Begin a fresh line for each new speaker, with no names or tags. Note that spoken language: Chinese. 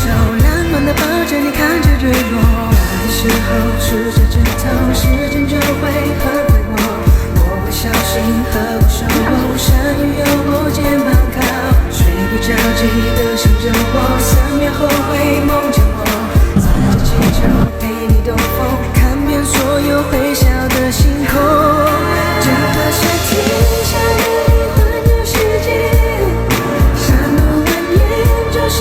手，冷暖的抱着你看着日落。的时候数着指头，时间就会很快过。我会小心呵护守候，山雨有我肩膀靠，睡不着记得想着我，3秒后会梦见我，踩着气球陪你兜风，看遍所有会笑的星空。整个夏天想与你环游世界，山路蜿蜒就像